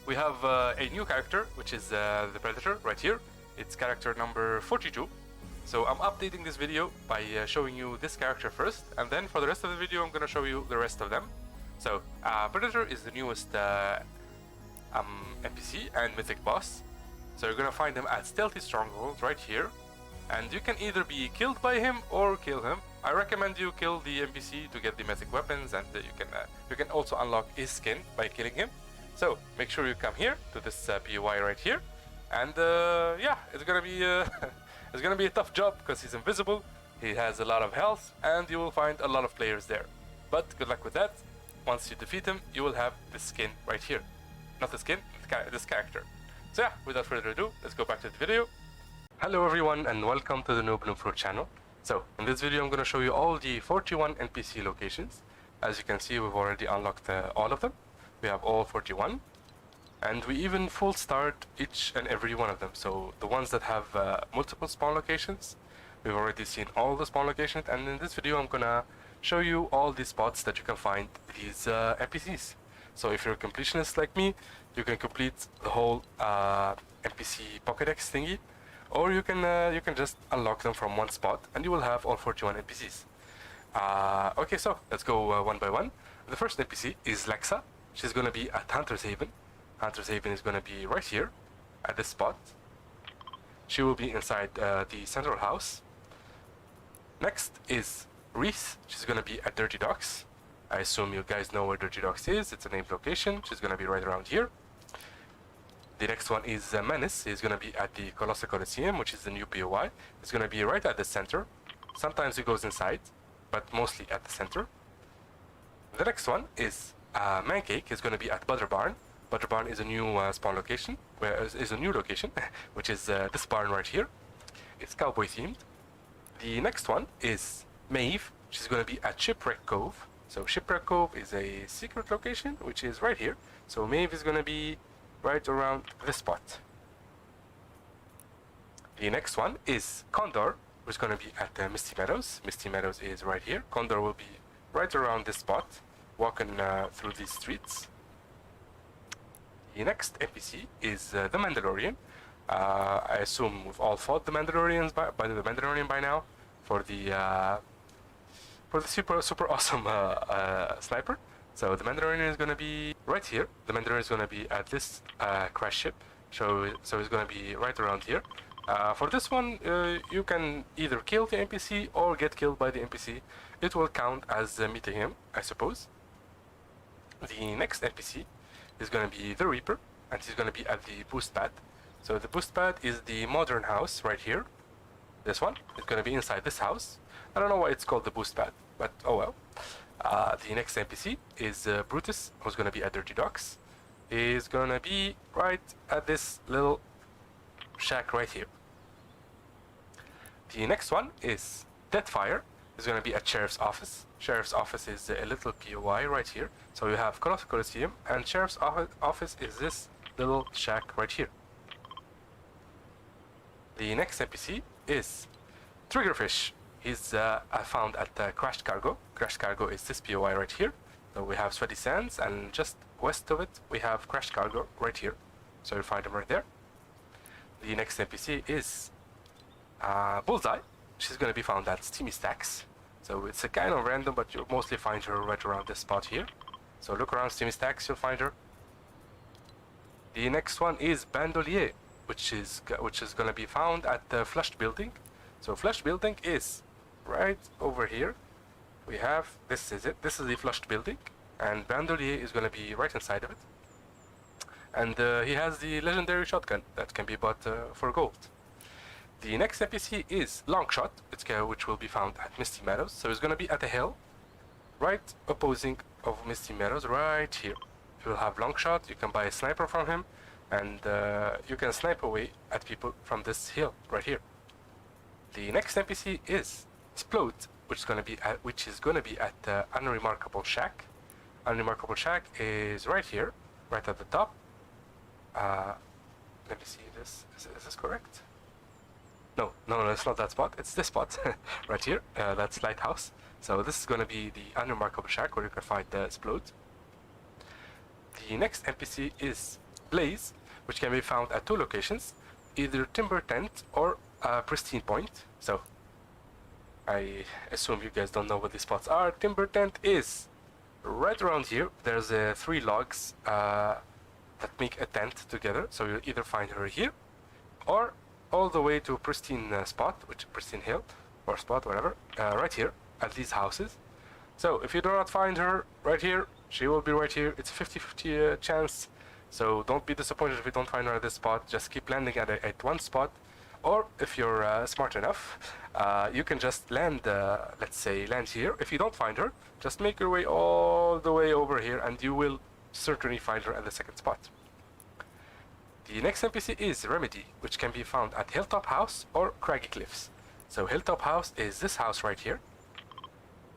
we have a new character, which is the Predator right here. It's character number 42. So I'm updating this video by showing you this character first, and then for the rest of the video I'm going to show you the rest of them. So Predator is the newest NPC and mythic boss. So you're going to find him at Stealthy Stronghold right here, and you can either be killed by him or kill him. I recommend you kill the NPC to get the mythic weapons, and you can also unlock his skin by killing him. So make sure you come here to this POI right here, and yeah, it's gonna be it's gonna be a tough job because he's invisible, he has a lot of health, and you will find a lot of players there. But good luck with that. Once you defeat him, you will have the skin right here. Not the skin, this character. So yeah, without further ado, let's go back to the video. Hello everyone and welcome to the Noob Noob Fruit channel. So in this video I'm going to show you all the 41 NPC locations. As you can see, we've already unlocked all of them. We have all 41, and we even full start each and every one of them. So the ones that have multiple spawn locations, we've already seen all the spawn locations, and in this video I'm going to show you all the spots that you can find these NPCs. So if you're a completionist like me, you can complete the whole NPC Pokédex thingy, or you can just unlock them from one spot and you will have all 41 NPCs. Okay, so let's go one by one. The first NPC is Lexa. She's going to be at Hunter's Haven. Hunter's Haven is going to be right here at this spot. She will be inside the central house. Next is Reese. She's going to be at Dirty Docks. I assume you guys know where Dirty Docks is. It's a named location. She's going to be right around here. The next one is Menace. He's going to be at the Colossal Coliseum, which is the new POI. He's going to be right at the center. Sometimes he goes inside, but mostly at the center. The next one is Mancake. He's going to be at Butter Barn. Butter Barn is a new spawn location, is a new location, which is this barn right here. It's cowboy themed. The next one is Maeve. She's going to be at Shipwreck Cove. So Shipwreck Cove is a secret location, which is right here. So Maeve is going to be right around this spot. The next one is Condor, who's going to be at Misty Meadows. Misty Meadows is right here. Condor will be right around this spot, walking through these streets. The next NPC is the Mandalorian. I assume we've all fought the Mandalorians by the Mandalorian by now for the super awesome sniper. So the Mandalorian is going to be right here. The Mandalorian is going to be at this crash ship. So he's going to be right around here. For this one, you can either kill the NPC or get killed by the NPC. It will count as meeting him, I suppose. The next NPC is going to be the Reaper, and he's going to be at the boost pad. So the boost pad is the modern house right here. This one is going to be inside this house. I don't know why it's called the boost pad, but oh well. The next NPC is Brutus, who's going to be at Dirty Docks. He's going to be right at this little shack right here. The next one is Deathfire. He's going to be at Sheriff's Office. Sheriff's Office is a little POI right here. So you have Colossal Coliseum, and Sheriff's Office is this little shack right here. The next NPC is Triggerfish. He's found at Crashed Cargo. Crashed Cargo is this POI right here. So we have Sweaty Sands, and just west of it we have Crashed Cargo right here. So you find him right there. The next NPC is Bullseye. She's going to be found at Steamy Stacks. So it's a kind of random, but you'll mostly find her right around this spot here. So look around Steamy Stacks, you'll find her. The next one is Bandolier, which is going to be found at the Flushed Building. So Flushed Building is right over here. We have, this is it, this is the Flushed Building, and Bandolier is going to be right inside of it. And he has the legendary shotgun that can be bought for gold. The next NPC is Longshot, which will be found at Misty Meadows. So he's going to be at a hill, right opposing of Misty Meadows, right here. You'll have Longshot, you can buy a sniper from him, and you can snipe away at people from this hill, right here. The next NPC is Explode, which is going to be at Unremarkable Shack. Unremarkable Shack is right here, right at the top. Let me see this. Is this correct? No, it's not that spot. It's this spot right here. That's Lighthouse. So this is going to be the Unremarkable Shack where you can find the Explode. The next NPC is Blaze, which can be found at 2 locations, either Timber Tent or Pristine Point. So I assume you guys don't know what these spots are. Timber Tent is right around here. There's 3 logs that make a tent together, so you'll either find her here or all the way to Pristine Spot, which is Pristine Hill or Spot, whatever, right here at these houses. So if you do not find her right here, she will be right here. It's a 50-50 chance, so don't be disappointed if you don't find her at this spot. Just keep landing at one spot, or if you're smart enough, you can just land, let's say, land here. If you don't find her, just make your way all the way over here, and you will certainly find her at the second spot. The next NPC is Remedy, which can be found at Hilltop House or Craggy Cliffs. So Hilltop House is this house right here,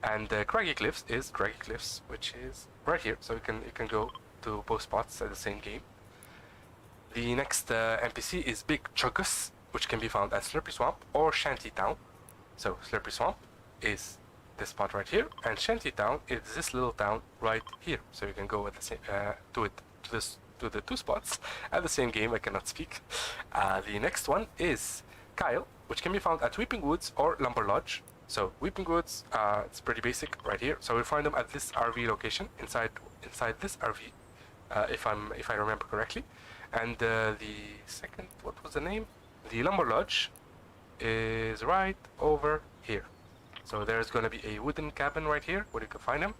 and Craggy Cliffs is Craggy Cliffs, which is right here. So you can go to both spots at the same game. The next NPC is Big Chuggus, which can be found at Slurpy Swamp or Shanty Town. So Slurpy Swamp is this spot right here, and Shanty Town is this little town right here. So you can go at the same to the 2 spots at the same game. I cannot speak. The next one is Kyle, which can be found at Weeping Woods or Lumber Lodge. So Weeping Woods, it's pretty basic right here. So we'll find them at this RV location inside this RV, if I remember correctly. And the second, what was the name? The Lumber Lodge is right over here. So there's gonna be a wooden cabin right here where you can find them.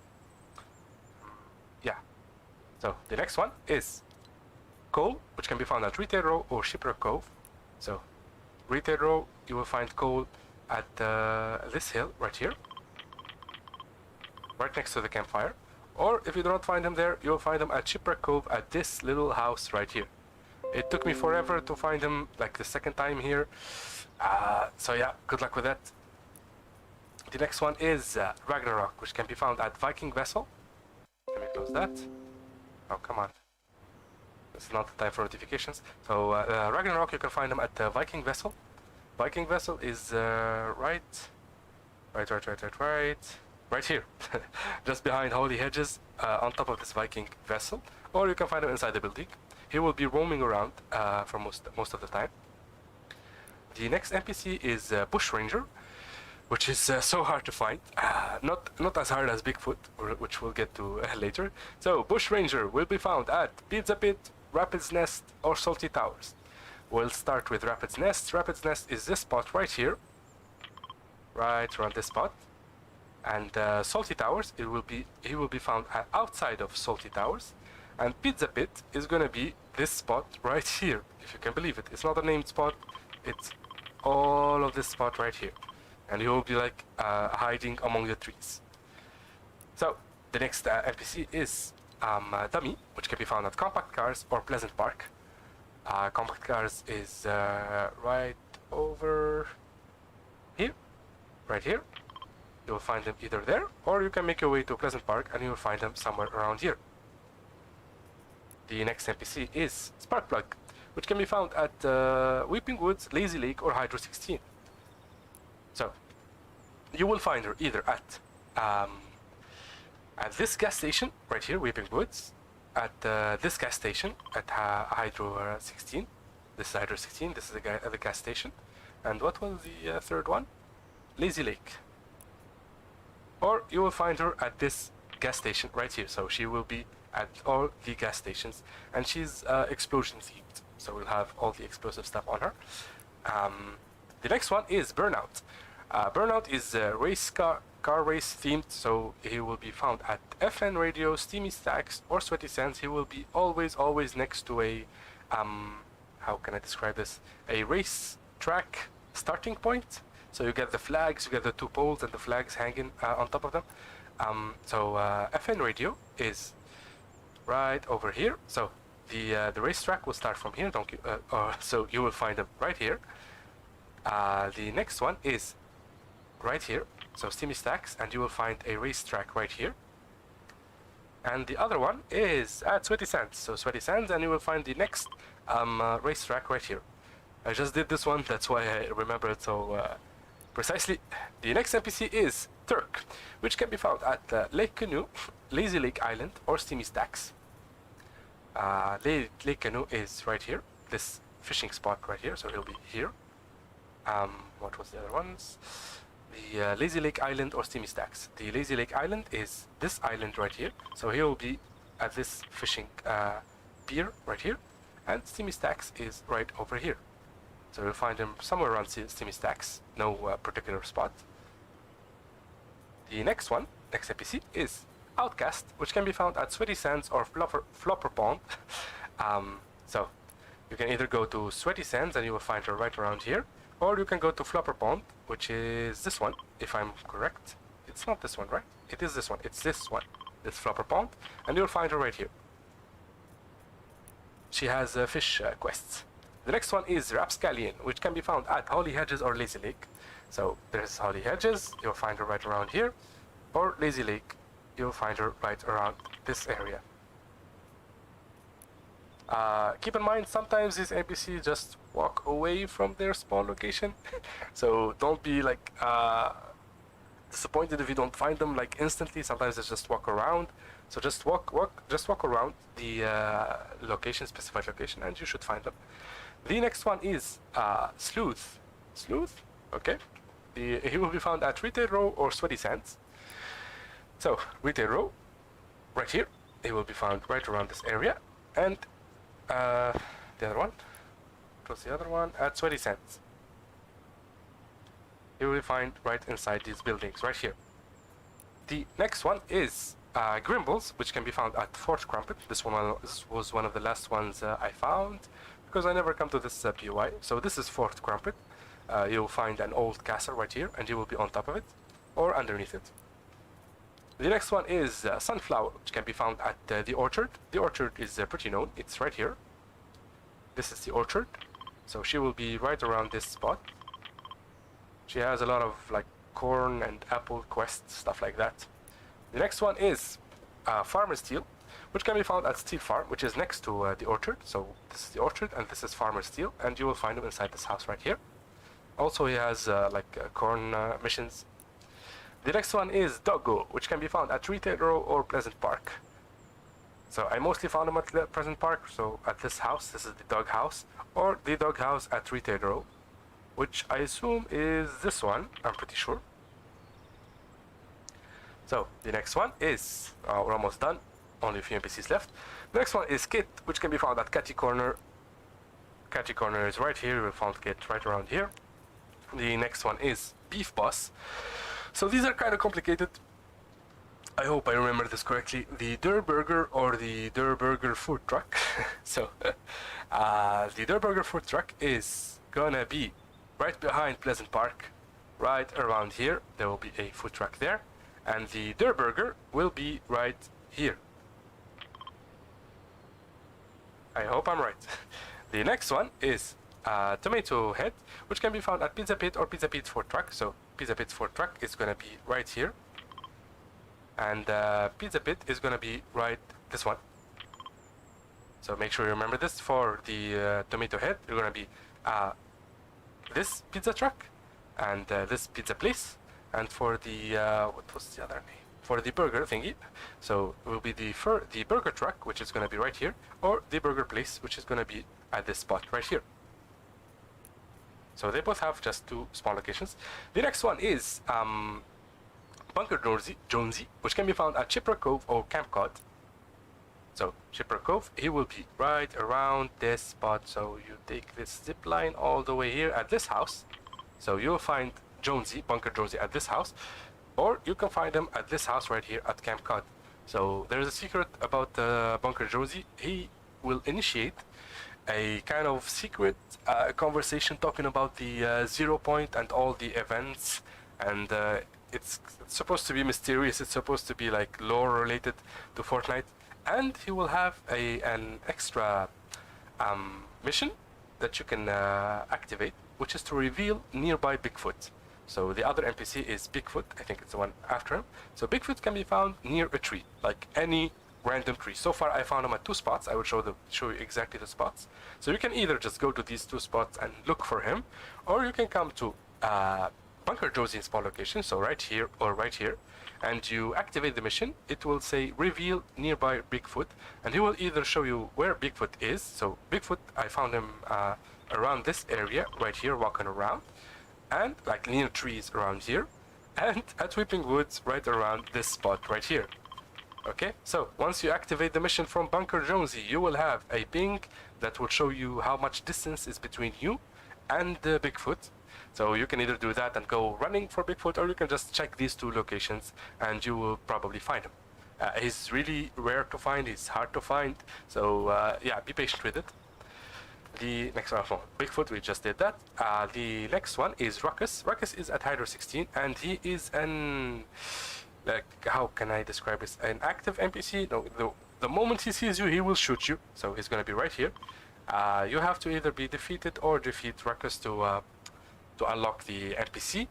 Yeah. So the next one is Coal, which can be found at Retail Row or Shipwreck Cove. So Retail Row, you will find coal at this hill right here, right next to the campfire. Or if you do not find them there, you'll find them at Shipwreck Cove at this little house right here. It took me forever to find them, like the second time here. So yeah, good luck with that. The next one is Ragnarok, which can be found at Viking Vessel. Let me close that. Oh, come on. This is not the time for notifications. So Ragnarok, you can find them at Viking Vessel. Viking Vessel is right here, just behind Holy Hedges, on top of this Viking Vessel. Or you can find him inside the building. He will be roaming around for most of the time. The next NPC is Bush Ranger, which is so hard to find. Not as hard as Bigfoot, which we'll get to later. So Bush Ranger will be found at Pizza Pit, Rapids Nest, or Salty Towers. We'll start with Rapids Nest. Rapids Nest is this spot right here, right around this spot. And Salty Towers, he will be found outside of Salty Towers. And Pizza Pit is gonna be this spot right here, if you can believe it. It's not a named spot, it's all of this spot right here. And he will be like hiding among the trees. So the next NPC is Dummy, which can be found at Compact Cars or Pleasant Park. Compact Cars is right over here, right here. You will find them either there, or you can make your way to Pleasant Park and you will find them somewhere around here. The next NPC is Sparkplug, which can be found at Weeping Woods, Lazy Lake, or Hydro 16. So you will find her either at this gas station right here, Weeping Woods, at this gas station at Hydro 16. This is Hydro 16. This is the gas station. And what was the third one? Lazy Lake. Or you will find her at this gas station right here. So she will be at all the gas stations, and she's explosion themed. So we'll have all the explosive stuff on her. The next one is Burnout. Burnout is car race themed, so he will be found at FN Radio, Steamy Stacks, or Sweaty Sands. He will be always next to a how can I describe this? A race track starting point. So you get the flags, you get the 2 poles and the flags hanging on top of them. So FN Radio is right over here. So the racetrack will start from here. So you will find them right here. The next one is right here. So Steamy Stacks, and you will find a racetrack right here. And the other one is at Sweaty Sands. So Sweaty Sands, and you will find the next racetrack right here. I just did this one, that's why I remember it so precisely. The next NPC is Turk, which can be found at Lake Canoe, Lazy Lake Island, or Steamy Stacks. Lake Canoe is right here. This fishing spot right here. So he'll be here. What was the other ones? The Lazy Lake Island or Steamy Stacks. The Lazy Lake Island is this island right here. So he will be at this fishing pier right here. And Steamy Stacks is right over here. So you'll find him somewhere around Steamy Stacks. No particular spot. The next NPC is Outcast, which can be found at Sweaty Sands or Flopper Pond. So you can either go to Sweaty Sands and you will find her right around here, or you can go to Flopper Pond, which is this one, if I'm correct. It's not this one, right? It is this one. It's this one. This Flopper Pond, and you'll find her right here. She has fish quests. The next one is Rapscallion, which can be found at Holly Hedges or Lazy Lake. So there's Holly Hedges, you'll find her right around here, or Lazy Lake, you'll find her right around this area. Keep in mind, sometimes these NPCs just walk away from their spawn location. So don't be like disappointed if you don't find them like instantly. Sometimes they just walk around. So just walk around the specified location, and you should find them. The next one is Sleuth. Sleuth, okay. He will be found at Retail Row or Sweaty Sands. So Retail Row, right here. He will be found right around this area, and the other one. What was the other one? At Sweaty Sands. You will find right inside these buildings, right here. The next one is Grimbles, which can be found at Fort Crumpet. This was one of the last ones I found, because I never come to this POI. So this is Fort Crumpet. You'll find an old castle right here, and you will be on top of it, or underneath it. The next one is Sunflower, which can be found at the Orchard. The Orchard is pretty known. It's right here. This is the Orchard. So she will be right around this spot. She has a lot of like corn and apple quests, stuff like that. The next one is Farmer Steel, which can be found at Steel Farm, which is next to the Orchard. So this is the Orchard, and this is Farmer Steel, and you will find him inside this house right here. Also, he has corn missions. The next one is Doggo, which can be found at Retail Row or Pleasant Park. So I mostly found him at Pleasant Park, so at this house. This is the dog house, or the dog house at Retail Row, which I assume is this one, I'm pretty sure. So the next one is, we're almost done, only a few NPCs left. The next one is Kit, which can be found at Catty Corner. Catty Corner is right here, we found Kit right around here. The next one is Beef Boss. So these are kind of complicated. I hope I remember this correctly. The Der Burger or the Der Burger food truck. So the Der Burger food truck is gonna be right behind Pleasant Park, right around here. There will be a food truck there, and the Der Burger will be right here. I hope I'm right. The next one is Tomato Head, which can be found at Pizza Pit or Pizza Pit's food truck. So Pizza Pit's food truck is gonna be right here, and Pizza Pit is gonna be right this one. So make sure you remember this. For the Tomato Head, you're gonna be this pizza truck and this pizza place, and for the what was the other name? For the burger thingy, so it will be the burger truck, which is gonna be right here, or the burger place, which is gonna be at this spot right here. So they both have just two small locations. The next one is Bunker Jonesy, which can be found at Shipwreck Cove or Camp Cod. So Shipwreck Cove, he will be right around this spot. So you take this zip line all the way here at this house. So you'll find Jonesy, Bunker Jonesy, at this house, or you can find him at this house right here at Camp Cod. So there's a secret about Bunker Jonesy. He will initiate a kind of secret conversation talking about the 0 point and all the events, and it's supposed to be mysterious. It's supposed to be like lore related to Fortnite, and he will have an extra mission that you can activate, which is to reveal nearby Bigfoot. So the other NPC is Bigfoot. I think it's the one after him. So Bigfoot can be found near a tree, like any random tree. So far I found him at 2 spots. I will show you exactly the spots. So you can either just go to these 2 spots and look for him, or you can come to Bunker Jonesy spawn location, so right here or right here, and you activate the mission, it will say reveal nearby Bigfoot, and he will either show you where Bigfoot is. So Bigfoot, I found him around this area right here, walking around, and like near trees around here, and at Weeping Woods right around this spot right here. Okay, so once you activate the mission from Bunker Jonesy, you will have a ping that will show you how much distance is between you and Bigfoot. So you can either do that and go running for Bigfoot, or you can just check these two locations and you will probably find him. He's really rare to find, he's hard to find, so yeah, be patient with it. The next one, Bigfoot, we just did that. The next one is Ruckus. Ruckus is at Hydro 16, and he is an, like, how can I describe this? An active NPC. No, the moment he sees you, he will shoot you. So he's gonna be right here. You have to either be defeated or defeat Ruckus to unlock the NPC.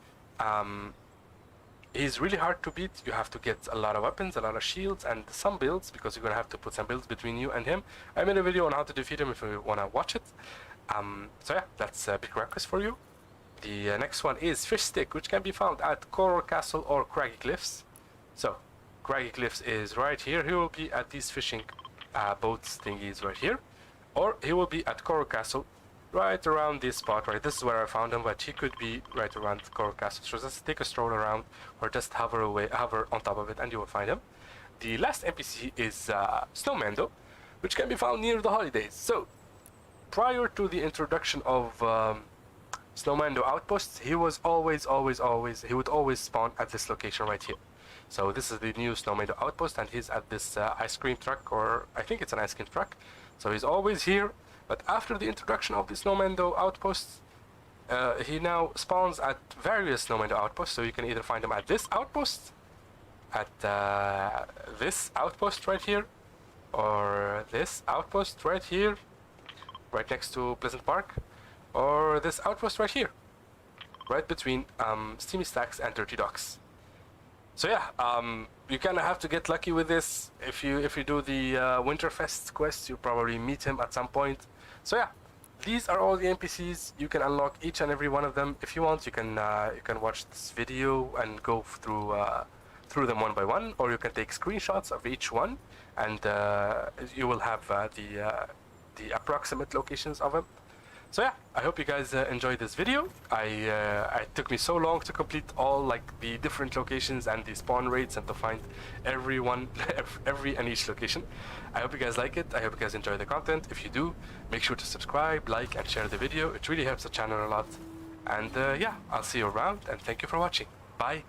He's really hard to beat. You have to get a lot of weapons, a lot of shields, and some builds, because you're gonna have to put some builds between you and him. I made a video on how to defeat him if you wanna watch it. So yeah, that's Big Ruckus for you. The next one is Fish Stick, which can be found at Coral Castle or Craggy Cliffs. So Craggy Cliffs is right here. He will be at these fishing boats thingies right here, or he will be at Coral Castle right around this spot. Right, this is where I found him, but he could be right around Coral Castle. So just take a stroll around, or just hover on top of it, and you will find him. The last NPC is Snowmando, which can be found near the holidays. So prior to the introduction of Snowmando outposts, he was he would always spawn at this location right here. So this is the new Snowmando outpost, and he's at this ice cream truck, or I think it's an ice cream truck. So he's always here. But after the introduction of the Snowmando outposts, he now spawns at various Snowmando outposts. So you can either find him at this outpost, at this outpost right here, or this outpost right here, right next to Pleasant Park, or this outpost right here, right between Steamy Stacks and Dirty Docks. So yeah, you kind of have to get lucky with this. If you do the Winterfest quest, you'll probably meet him at some point. So yeah, these are all the NPCs. You can unlock each and every one of them. If you want, you can watch this video and go through them one by one, or you can take screenshots of each one, and you will have the approximate locations of them. So yeah, I hope you guys enjoyed this video. It took me so long to complete all like the different locations and the spawn rates and to find every and each location. I hope you guys like it. I hope you guys enjoy the content. If you do, make sure to subscribe, like, and share the video. It really helps the channel a lot. And yeah, I'll see you around, and thank you for watching. Bye.